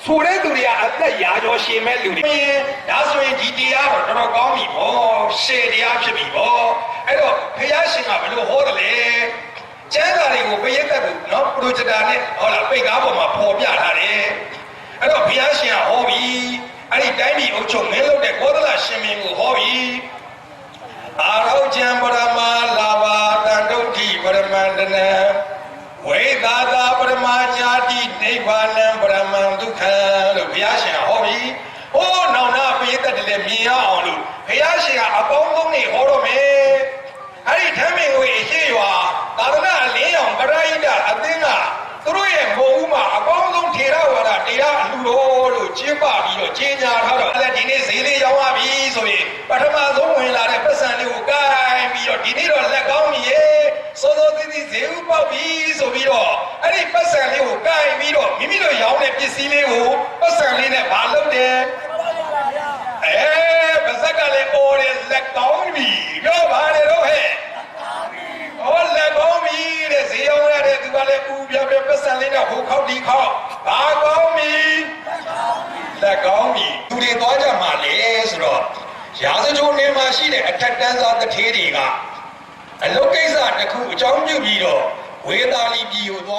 ဆိုတဲ့သူတွေကအသက်ရာကျော်ရှင်မဲ့လူတွေဒါဆိုရင်ဒီတရားတော့တော်တော်ကောင်းပြီပေါ့ရှေ့တရားဖြစ်ပြီပေါ့အဲ့တော့ဘုရားရှင်ကဘယ်လိုဟောတယ်လဲကျမ်းစာတွေကိုဘုရားသက်ကိုနော်ပရိုဂျက်တာနဲ့ဟောလာပိတ်ကားပေါ်မှာပေါ်ပြထားတယ်အဲ့တော့ဘုရားရှင်ကဟောပြီအဲ့ဒီတိုင်းပြည်အုပ်ချုပ်မင်းလုပ်တဲ့ကောသလရှင်မင်းကိုဟောပြီအာရောကျံပရမလာဘာတန်တုဋ္ဌိပရမန္တနံဝိသာသာပရမညာတိနိဗ္ဗာနံပရမံဒုက္ခံလို့ဘုရားရှင်ဟောပြီဟိုးနောင်နာပိသက်တည်းမြင်ရအောင်လို့ဘုရားရှင်ကအပေါင်းဆုံးနေဟောတော့မယ်အဲ့ဒီဓမ္မင်ကိုအရှိရွာသာသနာလင်းအောင်ပရိဒအသင်းကသူတို့ရဲ့ဘုံဥမှာအပေါင်းဆုံးထေရဝါဒတရားအလှတော်လို့ကျင်းပပြီးတော့ကျင်းညာထားတော့အဲ့ဒီနေ့ဈေးလေးရောက်သွားပြီဆိုရင်ပထမဆုံးဝင်လာတဲ့ပတ်စံလေးကိုကိုင်ပြီးတော့ဒီနေ့တော့လက်ကောင်းပြီရေစိုးစိုးသီးသီးဈေးဥပေါက်ပြီဆိုပြီးတော့အဲ့ဒီပတ်စံလေးကိုကိုင်ပြီးတော့မိမိတို့ရောင်းတဲ့ပစ္စည်းလေးကိုပတ်စံလေးနဲ့ဘာလုပ်တယ်ပါဇက်ကလည်းအော်တယ်လက်ကောင်းပြီတော့ဘာလဲတော့ဟဲ့ဟောလက်ကောင်းပြီတဲ့ဈေးရောင်းရတဲ့သူကလည်းပူပြပြပတ်စံလေးနဲ့ဟိုခောက်ဒီခောက်ဘာကောင်းပြီလက်ကောင်းပြီသူတွေသွားကြမှာလေဆိုတော့ရာဇကြိုးနေမှာရှိတဲ့အထက်တန်းစားတထေးတွေက အလုတ်ကိစ္စတစ်ခုအကြောင်းပြုပြီးတော့ဝေသာလီပြည်ကိုသွား